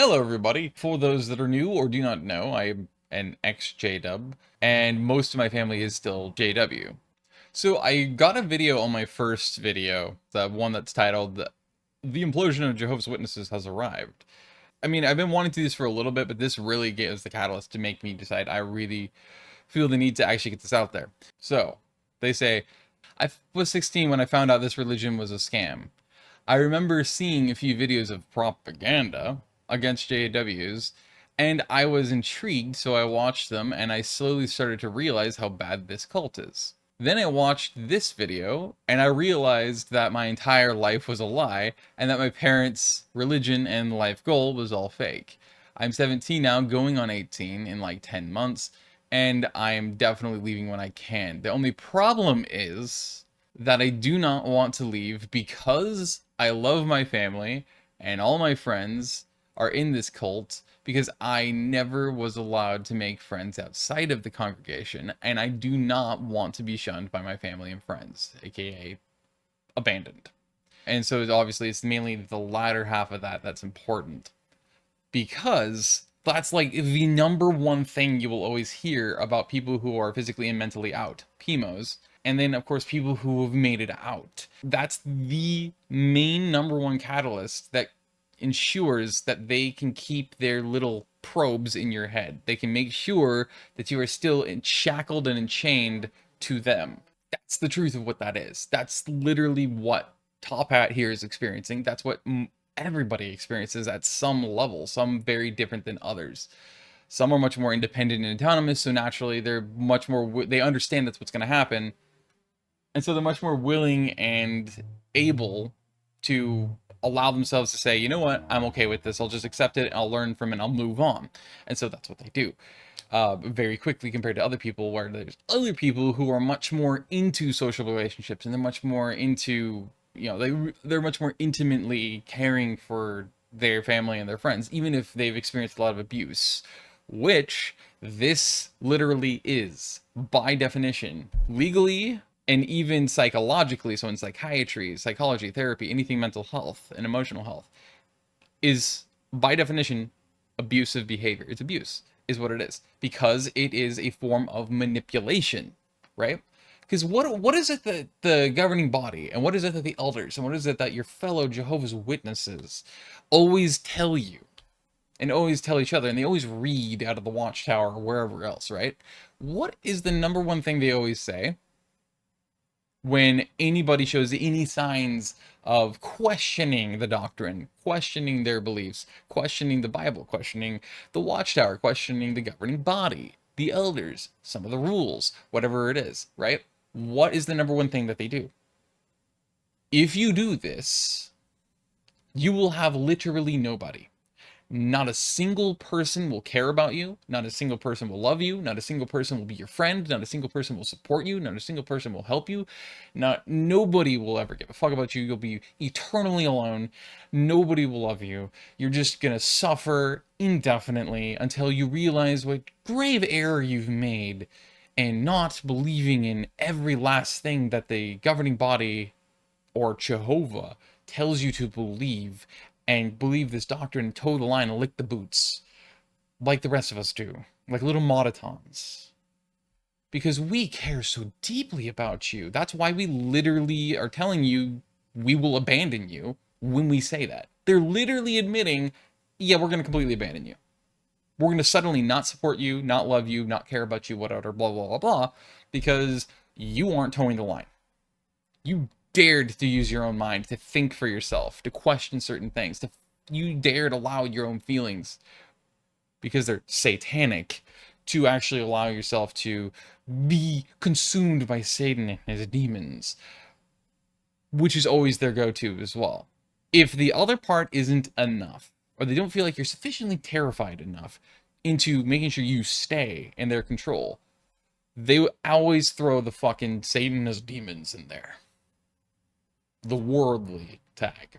Hello, everybody. For those that are new or do not know, I am an ex-JW, and most of my family is still JW. So I got a video on my first video, the one that's titled "The Implosion of Jehovah's Witnesses Has Arrived." I mean, I've been wanting to do this for a little bit, but this really gives the catalyst to make me decide I really feel the need to actually get this out there. So, they say, I was 16 when I found out this religion was a scam. I remember seeing a few videos of propaganda against JWs, and I was intrigued, so I watched them, and I slowly started to realize how bad this cult is. Then I watched this video, and I realized that my entire life was a lie, and that my parents' religion and life goal was all fake. I'm 17 now, going on 18 in like 10 months, and I am definitely leaving when I can. The only problem is that I do not want to leave because I love my family and all my friends are in this cult because I never was allowed to make friends outside of the congregation, and I do not want to be shunned by my family and friends, aka abandoned. And so obviously it's mainly the latter half of that that's important, because that's like the number one thing you will always hear about people who are physically and mentally out, PMOs. And then, of course, people who have made it out. That's the main number one catalyst that ensures that they can keep their little probes in your head. They can make sure that you are still shackled and enchained to them. That's the truth of what that is. That's literally what Top Hat here is experiencing. That's what everybody experiences at some level, some very different than others. Some are much more independent and autonomous, so naturally they're much more, they understand that's what's going to happen. And so they're much more willing and able to allow themselves to say, you know what, I'm okay with this. I'll just accept it. I'll learn from it. I'll move on. And so that's what they do. Very quickly compared to other people, where there's other people who are much more into social relationships, and they're much more into, they're much more intimately caring for their family and their friends, even if they've experienced a lot of abuse, which this literally is, by definition, legally and even psychologically. So in psychiatry, psychology, therapy, anything mental health and emotional health, is by definition abusive behavior. It's abuse is what it is, because it is a form of manipulation, right? Because what is it that the governing body, and what is it that the elders, and what is it that your fellow Jehovah's Witnesses always tell you and always tell each other, and they always read out of the Watchtower or wherever else, right? What is the number one thing they always say when anybody shows any signs of questioning the doctrine, questioning their beliefs, questioning the Bible, questioning the Watchtower, questioning the governing body, the elders, some of the rules, whatever it is, right? What is the number one thing that they do? If you do this, you will have literally nobody. Not a single person will care about you. Not a single person will love you. Not a single person will be your friend. Not a single person will support you. Not a single person will help you. Nobody will ever give a fuck about you. You'll be eternally alone. Nobody will love you. You're just gonna suffer indefinitely until you realize what grave error you've made, and not believing in every last thing that the governing body or Jehovah tells you to believe, and believe this doctrine, toe the line and lick the boots, like the rest of us do, like little Moditons. Because we care so deeply about you. That's why we literally are telling you we will abandon you when we say that. They're literally admitting, yeah, we're going to completely abandon you. We're going to suddenly not support you, not love you, not care about you, whatever, blah, blah, blah, blah, because you aren't towing the line. You dared to use your own mind, to think for yourself, to question certain things, you dared allow your own feelings, because they're satanic, to actually allow yourself to be consumed by Satan and his demons, which is always their go-to as well. If the other part isn't enough, or they don't feel like you're sufficiently terrified enough into making sure you stay in their control, they always throw the fucking Satan as demons in there. The worldly tag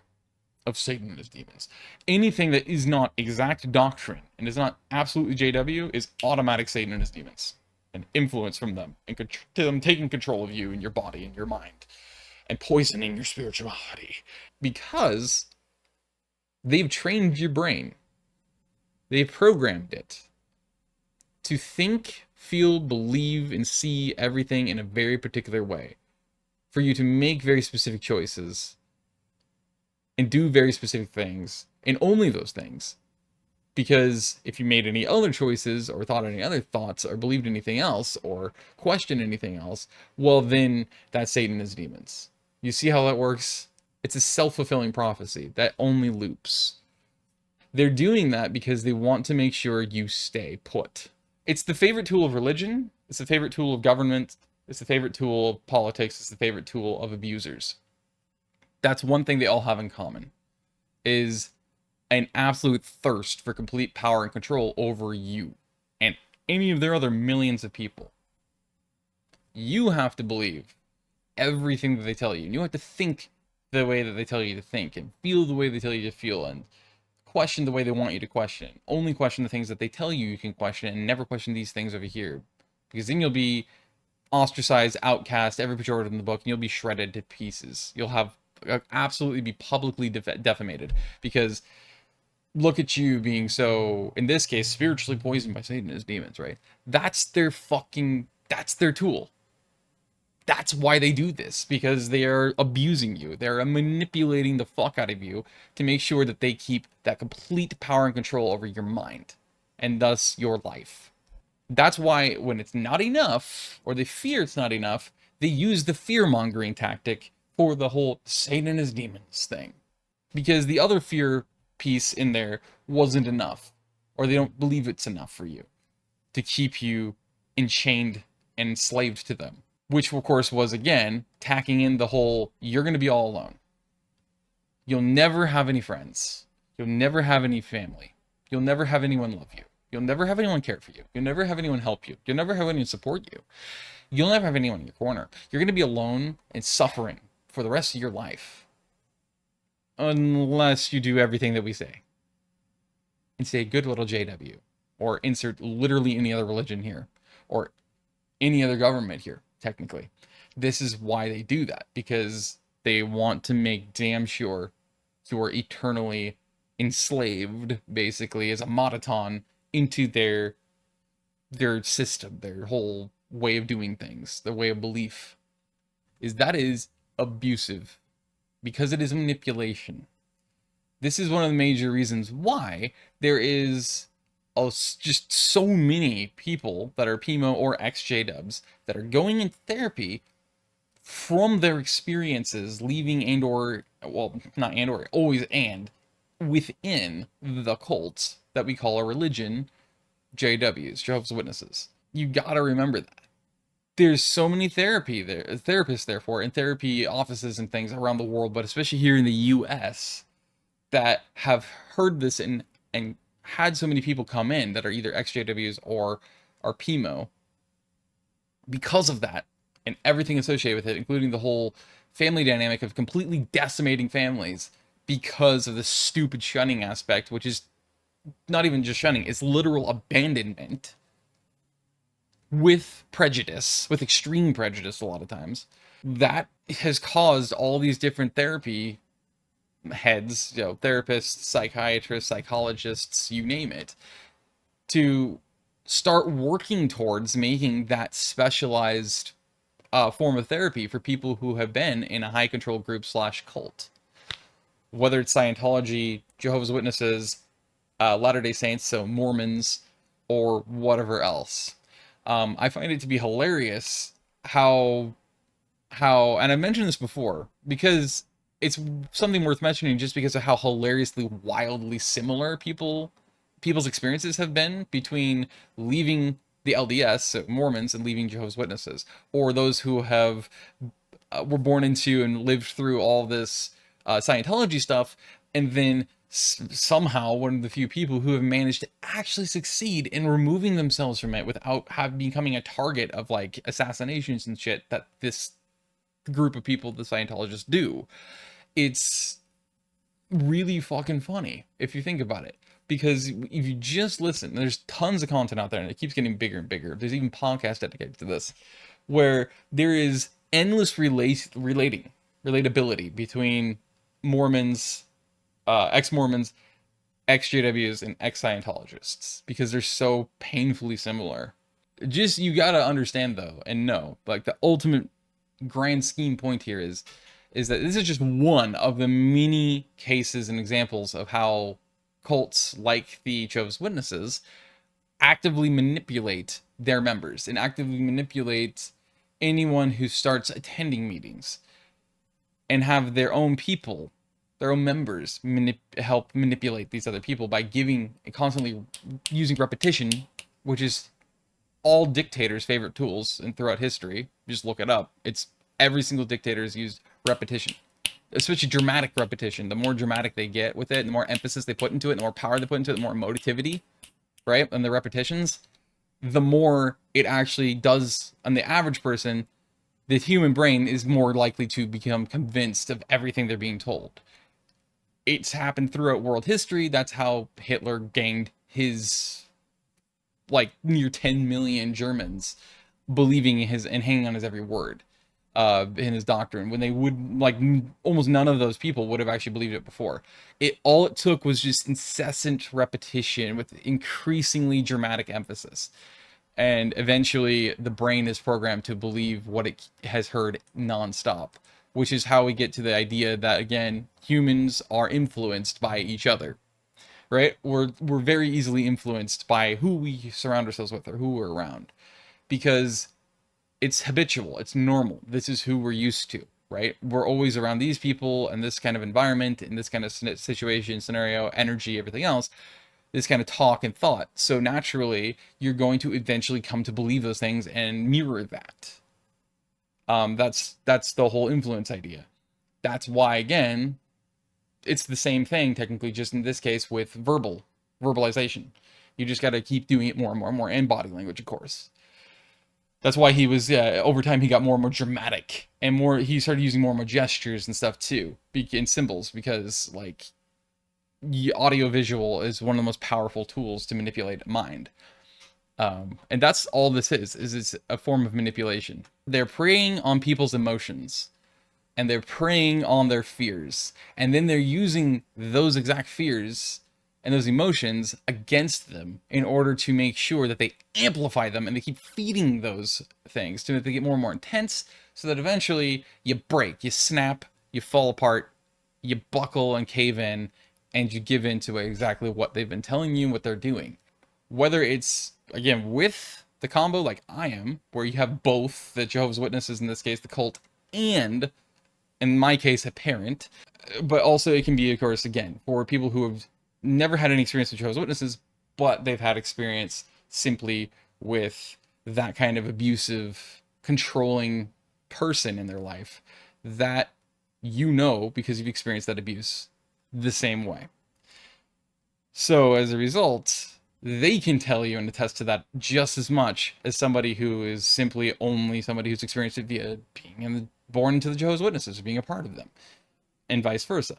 of Satan and his demons. Anything that is not exact doctrine and is not absolutely JW is automatic Satan and his demons, and influence from them, and them taking control of you and your body and your mind, and poisoning your spirituality, because they've trained your brain They programmed it to think, feel, believe, and see everything in a very particular way, for you to make very specific choices and do very specific things, and only those things. Because if you made any other choices, or thought any other thoughts, or believed anything else, or questioned anything else, well, then that's Satan and his demons. You see how that works? It's a self-fulfilling prophecy that only loops. They're doing that because they want to make sure you stay put. It's the favorite tool of religion. It's the favorite tool of government. It's the favorite tool of politics. It's the favorite tool of abusers. That's one thing they all have in common, is an absolute thirst for complete power and control over you and any of their other millions of people. You have to believe everything that they tell you, and you have to think the way that they tell you to think, and feel the way they tell you to feel, and question the way they want you to question. Only question the things that they tell you you can question, and never question these things over here, because then you'll be ostracized, outcast, every pejorative in the book, and you'll be shredded to pieces. You'll have absolutely be publicly defamated, because look at you being so, in this case, spiritually poisoned by Satan and his demons, right? That's their tool. That's why they do this, because they are abusing you. They're manipulating the fuck out of you to make sure that they keep that complete power and control over your mind, and thus your life. That's why when it's not enough, or they fear it's not enough, they use the fear-mongering tactic for the whole Satan and his demons thing. Because the other fear piece in there wasn't enough, or they don't believe it's enough for you to keep you enchained and enslaved to them. Which, of course, was, again, tacking in the whole, you're going to be all alone. You'll never have any friends. You'll never have any family. You'll never have anyone love you. You'll never have anyone care for you. You'll never have anyone help you. You'll never have anyone support you. You'll never have anyone in your corner. You're going to be alone and suffering for the rest of your life. Unless you do everything that we say. And say, good little JW. Or insert literally any other religion here. Or any other government here, technically. This is why they do that. Because they want to make damn sure you are eternally enslaved, basically, as a automaton into their system, their whole way of doing things, their way of belief. That is abusive. Because it is manipulation. This is one of the major reasons why there is just so many people that are PMO or ex-J-dubs that are going into therapy from their experiences leaving always within the cult that we call a religion, JWs, Jehovah's Witnesses. You gotta remember that. There's so many therapists therefore, and therapy offices and things around the world, but especially here in the US, that have heard this and had so many people come in that are either ex-JWs or are PMO because of that and everything associated with it, including the whole family dynamic of completely decimating families because of the stupid shunning aspect, which is not even just shunning, it's literal abandonment with prejudice, with extreme prejudice a lot of times. That has caused all these different therapy heads, therapists, psychiatrists, psychologists, you name it, to start working towards making that specialized form of therapy for people who have been in a high control group / cult. Whether it's Scientology, Jehovah's Witnesses, Latter-day Saints, so Mormons, or whatever else. I find it to be hilarious how, and I've mentioned this before, because it's something worth mentioning just because of how hilariously, wildly similar people's experiences have been between leaving the LDS, so Mormons, and leaving Jehovah's Witnesses, or those who have were born into and lived through all this Scientology stuff, and then somehow one of the few people who have managed to actually succeed in removing themselves from it without becoming a target of like assassinations and shit that this group of people, the Scientologists, do. It's really fucking funny if you think about it, because if you just listen, there's tons of content out there and it keeps getting bigger and bigger. There's even podcasts dedicated to this, where there is endless relatability between Mormons, ex-Mormons, ex-JWs and ex-Scientologists, because they're so painfully similar. Just, you gotta understand though, and know, like, the ultimate grand scheme point here is that this is just one of the many cases and examples of how cults like the Jehovah's Witnesses actively manipulate their members and actively manipulate anyone who starts attending meetings, and have their own people, their own members, help manipulate these other people by constantly using repetition, which is all dictators' favorite tools and throughout history. Just look it up. It's every single dictator has used repetition, especially dramatic repetition. The more dramatic they get with it, the more emphasis they put into it, the more power they put into it, the more emotivity, right? And the repetitions, the more it actually does on the average person. The human brain is more likely to become convinced of everything they're being told. It's happened throughout world history. That's how Hitler gained his, like, near 10 million Germans believing his and hanging on his every word in his doctrine, when they would, like, almost none of those people would have actually believed it before. All it took was just incessant repetition with increasingly dramatic emphasis. And eventually the brain is programmed to believe what it has heard nonstop, which is how we get to the idea that, again, humans are influenced by each other, right? We're very easily influenced by who we surround ourselves with or who we're around, because it's habitual, it's normal. This is who we're used to, right? We're always around these people and this kind of environment, in this kind of situation, scenario, energy, everything else, this kind of talk and thought. So naturally, you're going to eventually come to believe those things and mirror that. That's the whole influence idea. That's why, again, it's the same thing technically, just in this case with verbalization. You just got to keep doing it more and more and more, and body language, of course. That's why he was, over time, he got more and more dramatic, and he started using more and more gestures and stuff too, and symbols, because, like, audiovisual is one of the most powerful tools to manipulate mind. And that's all this is it's a form of manipulation. They're preying on people's emotions, and they're preying on their fears, and then they're using those exact fears and those emotions against them in order to make sure that they amplify them, and they keep feeding those things to make they get more and more intense, so that eventually you break, you snap, you fall apart, you buckle and cave in, and you give in to exactly what they've been telling you and what they're doing. Whether it's, again, with the combo like I am, where you have both the Jehovah's Witnesses, in this case, the cult, and, in my case, a parent. But also it can be, of course, again, for people who have never had any experience with Jehovah's Witnesses, but they've had experience simply with that kind of abusive, controlling person in their life, that you know, because you've experienced that abuse the same way. So as a result, they can tell you and attest to that just as much as somebody who is simply only somebody who's experienced it via being born into the Jehovah's Witnesses or being a part of them, and vice versa.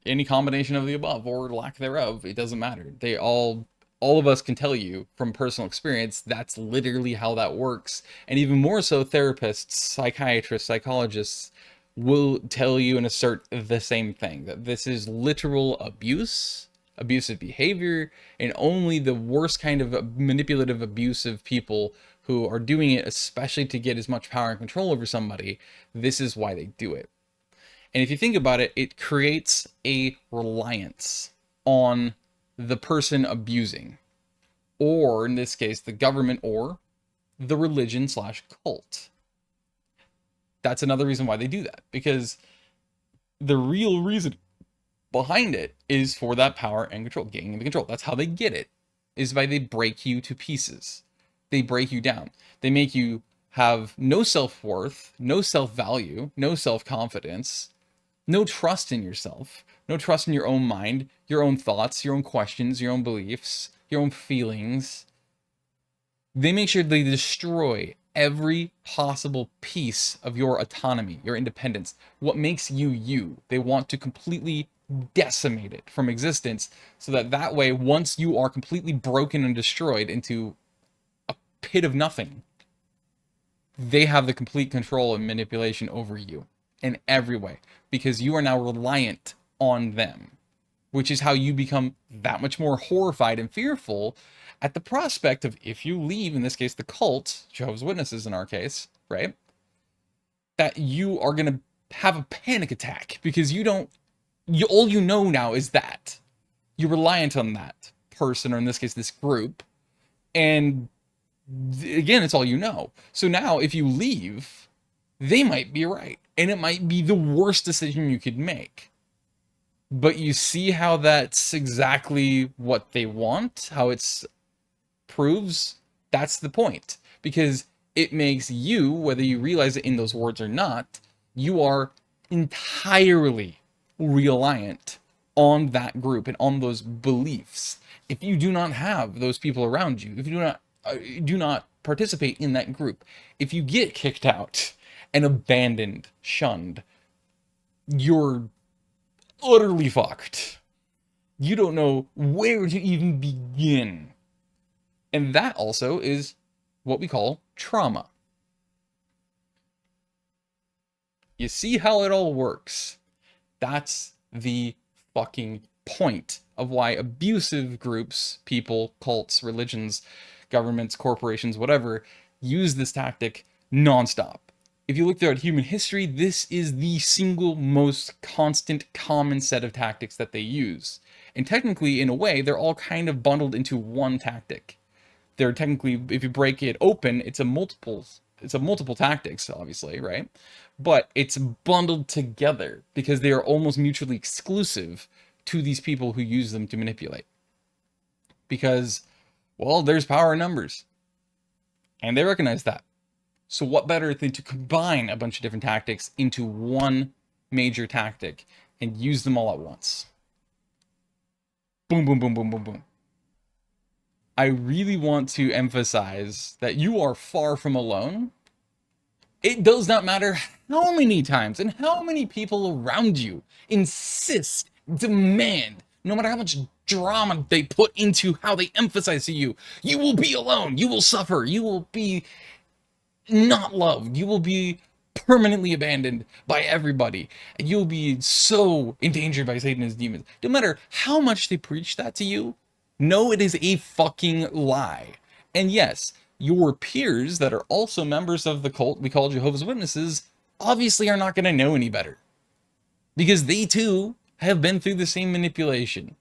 Any combination of the above or lack thereof, it doesn't matter. All of us can tell you from personal experience that's literally how that works. And even more so, therapists, psychiatrists, psychologists will tell you and assert the same thing, that this is literal abuse, abusive behavior, and only the worst kind of manipulative, abusive people who are doing it, especially to get as much power and control over somebody, this is why they do it. And if you think about it, it creates a reliance on the person abusing, or in this case, the government or the religion / cult. That's another reason why they do that, because the real reason behind it is for that power and control, gaining the control. That's how they get it, is by they break you to pieces. They break you down. They make you have no self-worth, no self-value, no self-confidence, no trust in yourself, no trust in your own mind, your own thoughts, your own questions, your own beliefs, your own feelings. They make sure they destroy every possible piece of your autonomy, your independence, what makes you you. They want to completely decimate it from existence, so that way, once you are completely broken and destroyed into a pit of nothing, they have the complete control and manipulation over you in every way, because you are now reliant on them. which is how you become that much more horrified and fearful at the prospect of, if you leave, in this case, the cult, Jehovah's Witnesses in our case, right? That you are going to have a panic attack because all you know now is that. You're reliant on that person, or in this case, this group. And again, it's all you know. So now if you leave, they might be right. And it might be the worst decision you could make. But you see how that's exactly what they want, how it's proves that's the point. Because it makes you, whether you realize it in those words or not, you are entirely reliant on that group and on those beliefs. If you do not have those people around you, if you do not participate in that group, if you get kicked out and abandoned, shunned, you're utterly fucked. You don't know where to even begin. And that also is what we call trauma. You see how it all works? That's the fucking point of why abusive groups, people, cults, religions, governments, corporations, whatever, use this tactic nonstop. If you look throughout human history, this is the single most constant, common set of tactics that they use. And technically, in a way, they're all kind of bundled into one tactic. They're technically, if you break it open, it's a multiple tactics, obviously, right? But it's bundled together because they are almost mutually exclusive to these people who use them to manipulate. Because, well, there's power in numbers. And they recognize that. So what better than to combine a bunch of different tactics into one major tactic and use them all at once? Boom, boom, boom, boom, boom, boom. I really want to emphasize that you are far from alone. It does not matter how many times and how many people around you insist, demand, no matter how much drama they put into how they emphasize to you, you will be alone, you will suffer, you will be not loved, you will be permanently abandoned by everybody, and you'll be so endangered by Satan and his demons. No matter how much they preach that to you, no, it is a fucking lie. And yes, your peers that are also members of the cult we call Jehovah's Witnesses obviously are not going to know any better. Because they too have been through the same manipulation.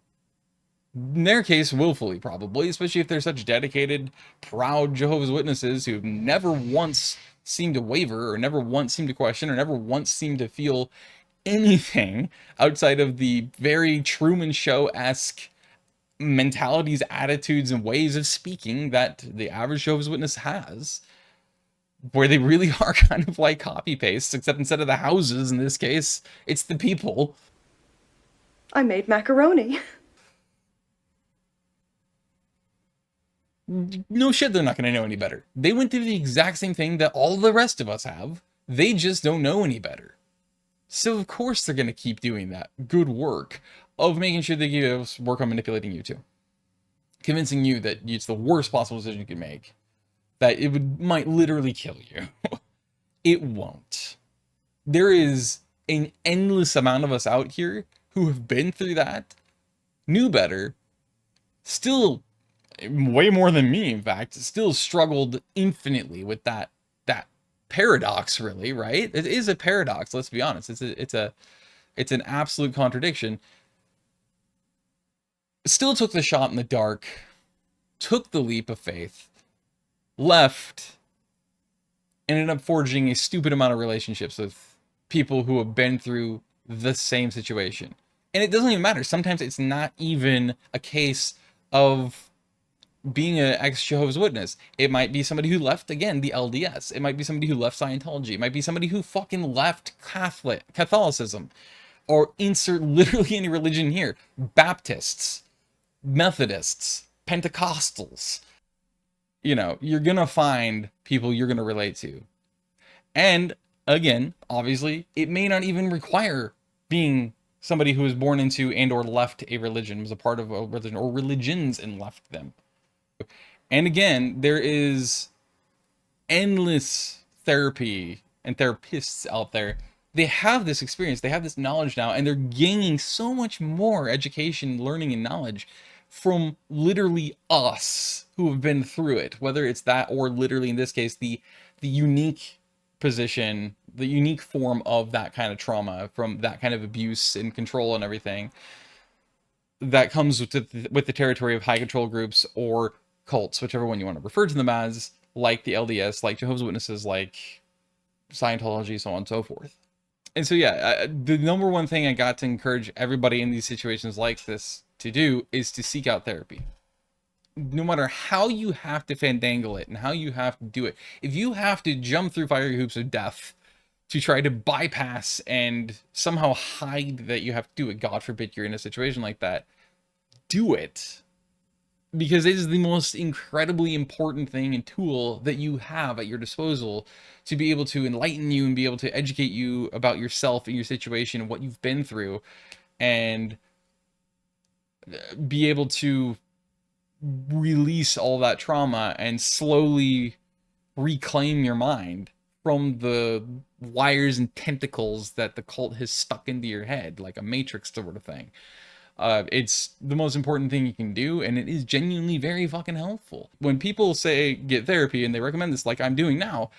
In their case, willfully probably, especially if they're such dedicated, proud Jehovah's Witnesses who never once seemed to waver, or never once seemed to question, or never once seemed to feel anything outside of the very Truman Show-esque mentalities, attitudes, and ways of speaking that the average Jehovah's Witness has, where they really are kind of like copy pastes, except instead of the houses, in this case, it's the people. I made macaroni. No shit, they're not going to know any better. They went through the exact same thing that all the rest of us have. They just don't know any better. So of course they're going to keep doing that good work of making sure they give us work on manipulating you too. Convincing you that it's the worst possible decision you can make. That it might literally kill you. It won't. There is an endless amount of us out here who have been through that, knew better, still way more than me, in fact, still struggled infinitely with that paradox, really, right? It is a paradox, let's be honest. It's an absolute contradiction. Still took the shot in the dark, took the leap of faith, left, and ended up forging a stupid amount of relationships with people who have been through the same situation. And it doesn't even matter. Sometimes it's not even a case of being an ex-Jehovah's Witness. It might be somebody who left, again, the LDS. It might be somebody who left Scientology. It might be somebody who fucking left Catholicism. Or insert literally any religion here. Baptists, Methodists, Pentecostals. You know, you're gonna find people you're gonna relate to. And, again, obviously, it may not even require being somebody who was born into and or left a religion, was a part of a religion, or religions and left them. And again, there is endless therapy and therapists out there they have this experience, they have this knowledge now, and they're gaining so much more education, learning, and knowledge from literally us who have been through it, whether it's that or literally in this case the unique position, the unique form of that kind of trauma, from that kind of abuse and control and everything that comes with the territory of high control groups or cults, whichever one you want to refer to them as, like the LDS, like Jehovah's Witnesses, like Scientology, so on and so forth. And so, yeah, the number one thing I got to encourage everybody in these situations like this to do is to seek out therapy. No matter how you have to fandangle it and how you have to do it, if you have to jump through fiery hoops of death to try to bypass and somehow hide that you have to do it, God forbid you're in a situation like that, do it. Because it is the most incredibly important thing and tool that you have at your disposal to be able to enlighten you and be able to educate you about yourself and your situation and what you've been through, and be able to release all that trauma and slowly reclaim your mind from the wires and tentacles that the cult has stuck into your head, like a matrix sort of thing. It's the most important thing you can do, and it is genuinely very fucking helpful. When people say get therapy and they recommend this, like I'm doing now,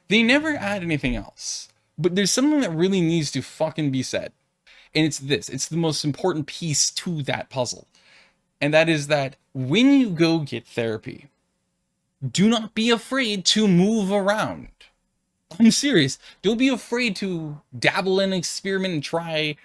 they never add anything else. But there's something that really needs to fucking be said. And it's this. It's the most important piece to that puzzle. And that is that when you go get therapy, do not be afraid to move around. I'm serious. Don't be afraid to dabble and experiment and try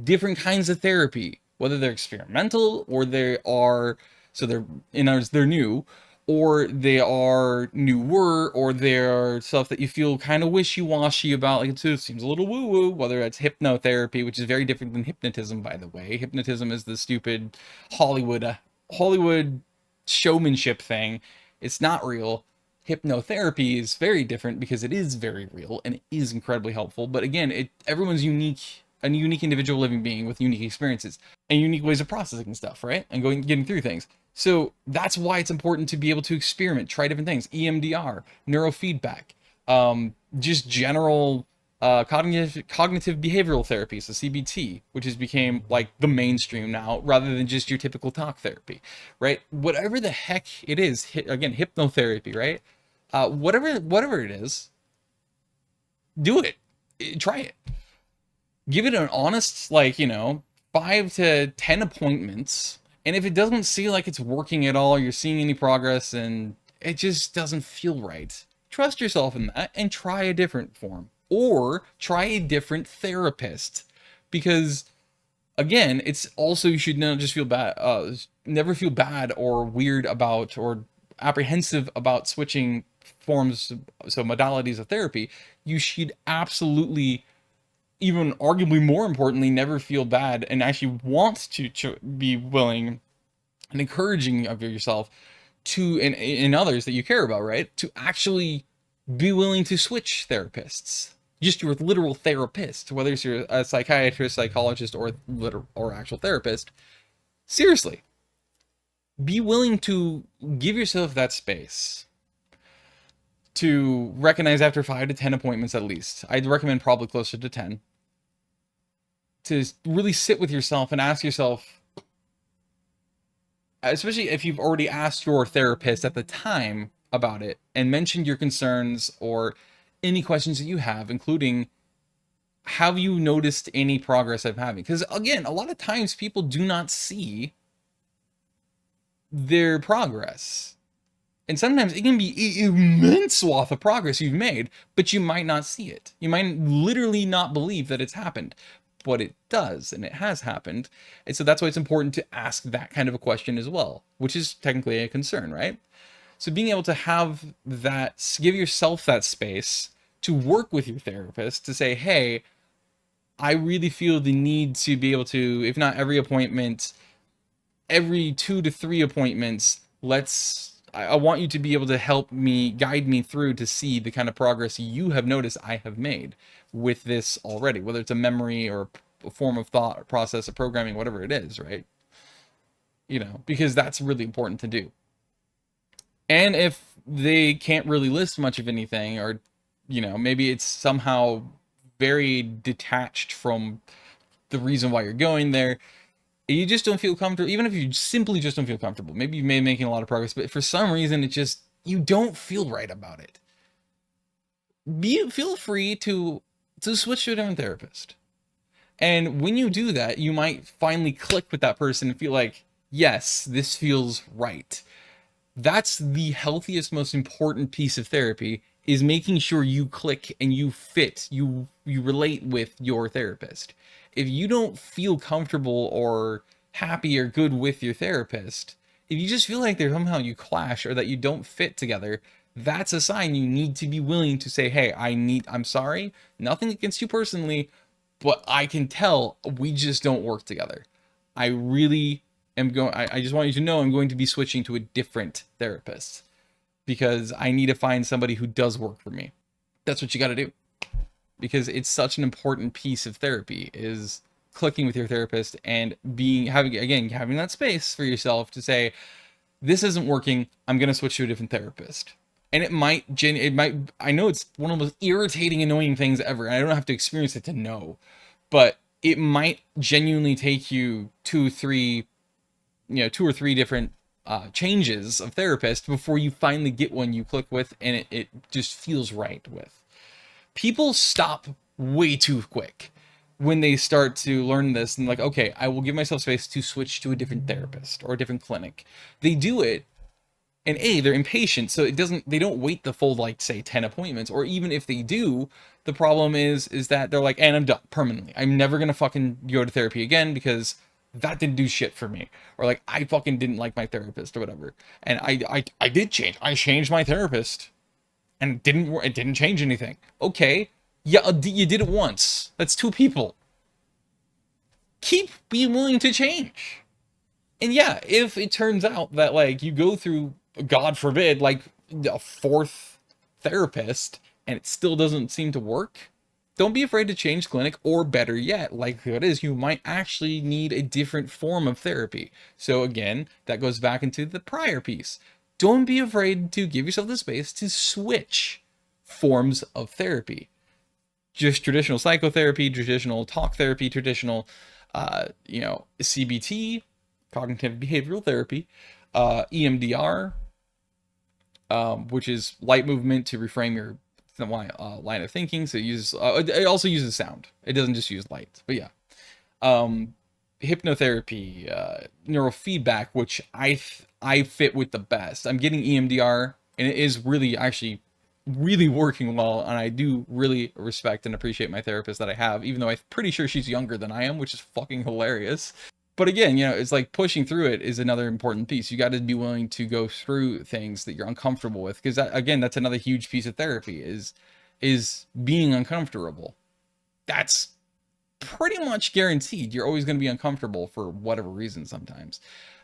different kinds of therapy, whether they're experimental or they are, so they're, in ours, they're new, or they are newer, or they're stuff that you feel kind of wishy-washy about, like it seems a little woo-woo, whether it's hypnotherapy, which is very different than hypnotism, by the way. Hypnotism is the stupid Hollywood showmanship thing. It's not real. Hypnotherapy is very different because it is very real and it is incredibly helpful. But again, everyone's unique, a unique individual living being with unique experiences and unique ways of processing stuff, right? And getting through things. So that's why it's important to be able to experiment, try different things. EMDR, neurofeedback, just general cognitive behavioral therapy, so CBT, which has became like the mainstream now, rather than just your typical talk therapy, right? Whatever the heck it is, again, hypnotherapy, right? Whatever it is, do it. Try it. Give it an honest, 5 to 10 appointments. And if it doesn't seem like it's working at all, you're seeing any progress, and it just doesn't feel right, trust yourself in that and try a different form. Or try a different therapist. Because, again, it's also, you should not just feel bad, never feel bad or weird about or apprehensive about switching forms, so modalities of therapy. You should absolutely, even arguably more importantly, never feel bad and actually want to be willing and encouraging of yourself to, and others that you care about, right? To actually be willing to switch therapists. Just your literal therapist, whether it's you're a psychiatrist, psychologist, or actual therapist. Seriously, be willing to give yourself that space to recognize after 5 to 10 appointments at least. I'd recommend probably closer to 10. To really sit with yourself and ask yourself, especially if you've already asked your therapist at the time about it and mentioned your concerns or any questions that you have, including, have you noticed any progress I'm having? Because again, a lot of times people do not see their progress. And sometimes it can be an immense swath of progress you've made, but you might not see it. You might literally not believe that it's happened, but it does, and it has happened. And so that's why it's important to ask that kind of a question as well, which is technically a concern, right? So being able to have that, give yourself that space to work with your therapist to say, hey, I really feel the need to be able to, if not every appointment, every 2 to 3 appointments, I want you to be able to help me, guide me through to see the kind of progress you have noticed I have made with this already, whether it's a memory or a form of thought or process of programming, whatever it is, right? Because that's really important to do. And if they can't really list much of anything, or, maybe it's somehow very detached from the reason why you're going there. You just don't feel comfortable, even if you simply just don't feel comfortable. Maybe you may be making a lot of progress, but for some reason, it just, you don't feel right about it. Feel free to switch to a different therapist. And when you do that, you might finally click with that person and feel like, yes, this feels right. That's the healthiest, most important piece of therapy, is making sure you click and you fit, you relate with your therapist. If you don't feel comfortable or happy or good with your therapist, if you just feel like they're somehow you clash or that you don't fit together, that's a sign you need to be willing to say, hey, I'm sorry, nothing against you personally, but I can tell we just don't work together. I really am going, I just want you to know I'm going to be switching to a different therapist because I need to find somebody who does work for me. That's what you got to do, because it's such an important piece of therapy, is clicking with your therapist and having that space for yourself to say, this isn't working, I'm going to switch to a different therapist. And it might, I know it's one of the most irritating, annoying things ever, and I don't have to experience it to know, but it might genuinely take you two or three different changes of therapist before you finally get one you click with and it just feels right with. People stop way too quick when they start to learn this and like, okay, I will give myself space to switch to a different therapist or a different clinic. They do it, and they're impatient, so they don't wait the full, like, say 10 appointments, or even if they do, the problem is that they're like, and I'm done permanently, I'm never gonna fucking go to therapy again because that didn't do shit for me, or like, I fucking didn't like my therapist or whatever, and I did change, I changed my therapist and it didn't change anything. Okay, yeah, you did it once, that's 2 people. Keep being willing to change. And yeah, if it turns out that, like, you go through, God forbid, like a 4th therapist and it still doesn't seem to work, don't be afraid to change clinic, or better yet, like it is, you might actually need a different form of therapy. So again, that goes back into the prior piece. Don't be afraid to give yourself the space to switch forms of therapy. Just traditional psychotherapy, traditional talk therapy, traditional, CBT, cognitive behavioral therapy, EMDR, which is light movement to reframe your line of thinking. So it also uses sound. It doesn't just use light, but yeah. Hypnotherapy, neurofeedback, which I fit with the best. I'm getting EMDR, and it is really actually really working well, and I do really respect and appreciate my therapist that I have, even though I'm pretty sure she's younger than I am, which is fucking hilarious. But again, it's like pushing through it is another important piece. You got to be willing to go through things that you're uncomfortable with, because again, that's another huge piece of therapy, is being uncomfortable. That's pretty much guaranteed. You're always going to be uncomfortable for whatever reason sometimes.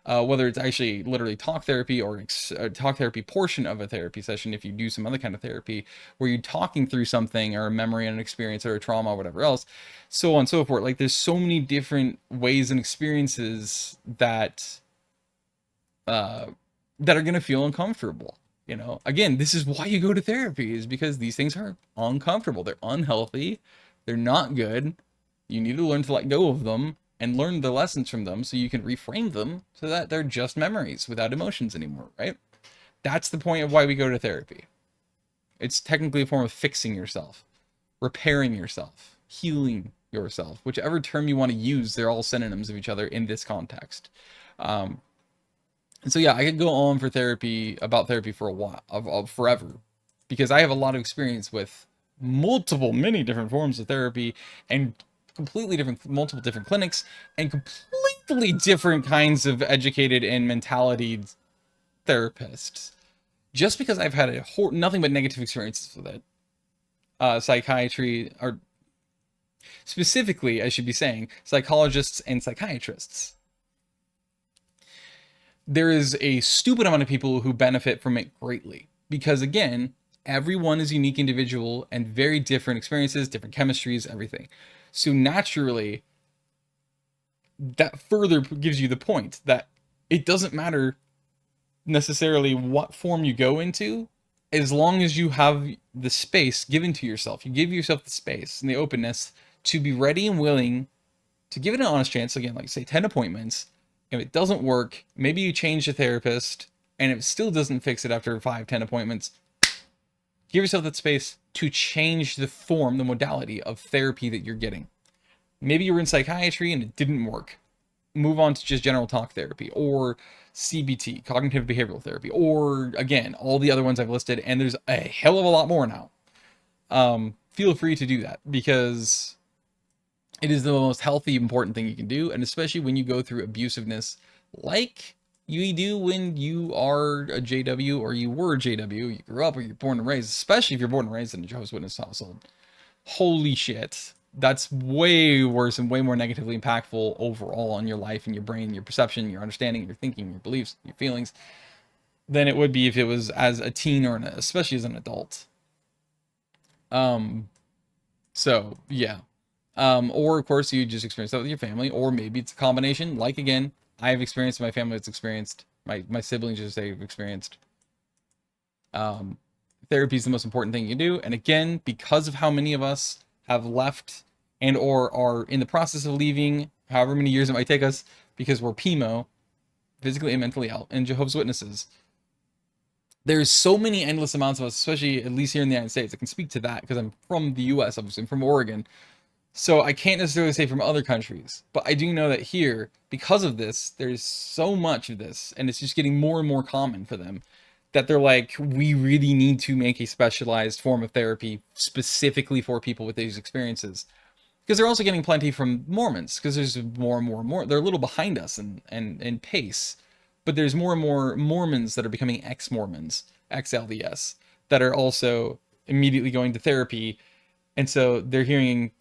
Whether it's actually literally talk therapy or talk therapy portion of a therapy session, if you do some other kind of therapy where you're talking through something or a memory and an experience or a trauma or whatever else, so on and so forth. Like, there's so many different ways and experiences that are going to feel uncomfortable. Again, this is why you go to therapy, is because these things are uncomfortable. They're unhealthy. They're not good. You need to learn to let go of them and learn the lessons from them so you can reframe them so that they're just memories without emotions anymore, right? That's the point of why we go to therapy. It's technically a form of fixing yourself, repairing yourself, healing yourself. Whichever term you want to use, they're all synonyms of each other in this context. And so yeah, I could go on about therapy for a while, forever, because I have a lot of experience with many different forms of therapy, and multiple different clinics, and completely different kinds of educated and mentality therapists. Just because I've had nothing but negative experiences with it. Psychiatry, or specifically, I should be saying, psychologists and psychiatrists. There is a stupid amount of people who benefit from it greatly, because again, everyone is a unique individual and very different experiences, different chemistries, everything. So naturally, that further gives you the point that it doesn't matter necessarily what form you go into. as long as you have the space given to yourself, you give yourself the space and the openness to be ready and willing to give it an honest chance. Again, like say 10 appointments. If it doesn't work, maybe you change the therapist, and if it still doesn't fix it after 5, 10 appointments, give yourself that space to change the form, the modality of therapy that you're getting. Maybe you were in psychiatry and it didn't work. Move on to just general talk therapy or CBT, cognitive behavioral therapy, or again, all the other ones I've listed, and there's a hell of a lot more now. Feel free to do that because it is the most healthy, important thing you can do, and especially when you go through abusiveness like you do when you are a JW or you were a JW, you grew up or you're born and raised, especially if you're born and raised in a Jehovah's Witness household. Holy shit. That's way worse and way more negatively impactful overall on your life and your brain, your perception, your understanding, your thinking, your beliefs, your feelings, than it would be if it was as a teen or especially as an adult. So yeah. Or of course you just experience that with your family, or maybe it's a combination. Like again, I've experienced, my family has experienced, my siblings just say have experienced. Therapy is the most important thing you do. And again, because of how many of us have left and or are in the process of leaving, however many years it might take us, because we're PMO, physically and mentally out, and Jehovah's Witnesses, there's so many endless amounts of us, especially at least here in the United States. I can speak to that because I'm from the US, obviously I'm from Oregon. So I can't necessarily say from other countries, but I do know that here, because of this, there's so much of this, and it's just getting more and more common for them, that they're like, we really need to make a specialized form of therapy specifically for people with these experiences. Because they're also getting plenty from Mormons, because there's more and more and more. They're a little behind us in pace, but there's more and more Mormons that are becoming ex-Mormons, ex-LDS, that are also immediately going to therapy, and so they're hearing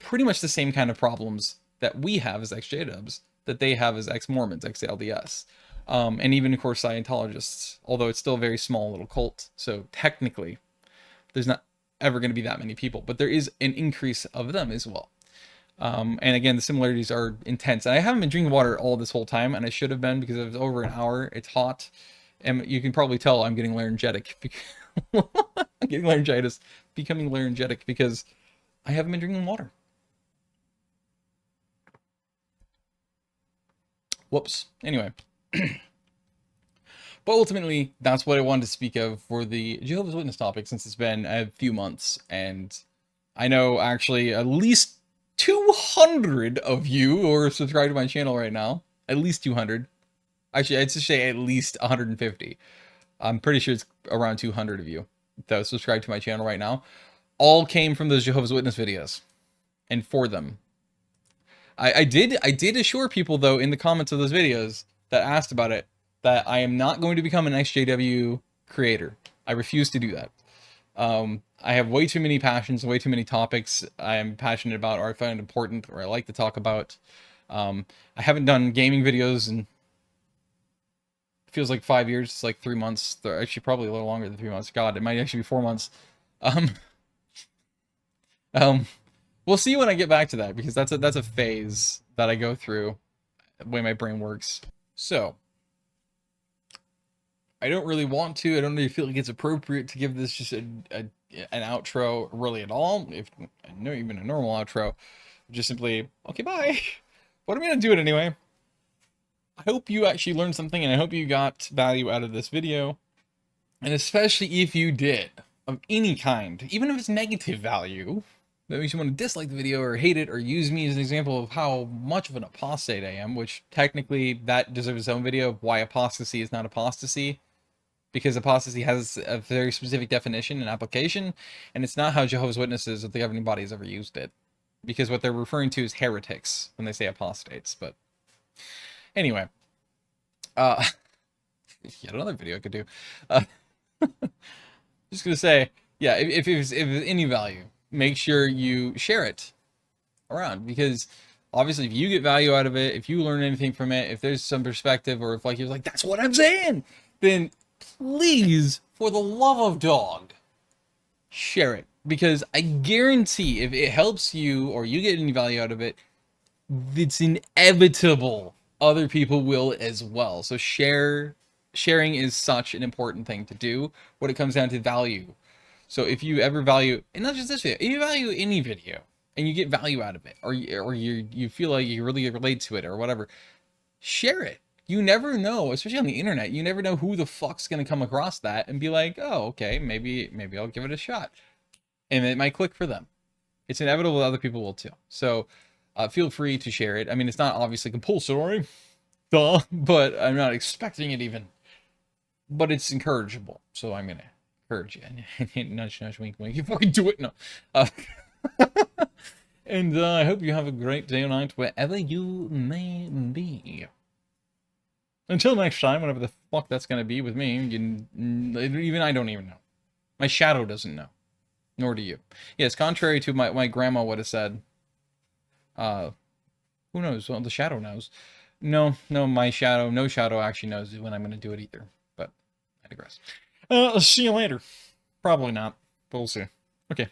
pretty much the same kind of problems that we have as ex-J-dubs, that they have as ex-Mormons, ex-LDS. And even, of course, Scientologists, although it's still a very small little cult. So technically, there's not ever going to be that many people, but there is an increase of them as well. And again, the similarities are intense. And I haven't been drinking water all this whole time, and I should have been because it was over an hour. It's hot. And you can probably tell I'm getting laryngetic. I'm getting laryngitis, becoming laryngetic because I haven't been drinking water. Whoops. Anyway. But ultimately, that's what I wanted to speak of for the Jehovah's Witness topic, since it's been a few months. And I know actually at least 200 of you who are subscribed to my channel right now. At least 200. Actually, I'd just say at least 150. I'm pretty sure it's around 200 of you that are subscribed to my channel right now. All came from those Jehovah's Witness videos. And for them. I did assure people, though, in the comments of those videos that asked about it, that I am not going to become an XJW creator. I refuse to do that. I have way too many passions, way too many topics I am passionate about, or I find important, or I like to talk about. I haven't done gaming videos in, feels like 5 years. It's like 3 months. They're actually probably a little longer than 3 months. God, it might actually be 4 months. We'll see when I get back to that, because that's a phase that I go through, the way my brain works. So I don't really want to. I don't really feel like it's appropriate to give this just an outro really at all. If not even a normal outro, just simply, okay, bye. But I'm gonna do it anyway. I hope you actually learned something, and I hope you got value out of this video. And especially if you did, of any kind, even if it's negative value, that makes you want to dislike the video or hate it or use me as an example of how much of an apostate I am, which technically that deserves its own video of why apostasy is not apostasy. Because apostasy has a very specific definition and application, and it's not how Jehovah's Witnesses or the governing bodies ever used it. Because what they're referring to is heretics when they say apostates. But anyway, yet another video I could do. Just gonna say, yeah, if it's any value, make sure you share it around, because obviously if you get value out of it, if you learn anything from it, if there's some perspective, or if like you're like, that's what I'm saying, then please, for the love of dog, share it. Because I guarantee if it helps you or you get any value out of it, it's inevitable other people will as well. So share sharing is such an important thing to do when it comes down to value. So if you ever value, and not just this video, if you value any video and you get value out of it, or you feel like you really relate to it or whatever, share it. You never know, especially on the internet, you never know who the fuck's gonna come across that and be like, oh, okay, maybe I'll give it a shot. And it might click for them. It's inevitable that other people will too. So feel free to share it. I mean, it's not obviously compulsory, duh, but I'm not expecting it even. But it's encourageable, so I'm gonna encourage you. Nudge, nudge, wink, wink. You fucking do it, no. Uh, and I hope you have a great day or night wherever you may be. Until next time, whatever the fuck that's gonna be with me, even I don't even know. My shadow doesn't know, nor do you. Yes, contrary to my grandma would have said. Who knows? Well, the shadow knows. No, no shadow actually knows when I'm gonna do it either. But I digress. See you later. Probably not, but we'll see. Okay.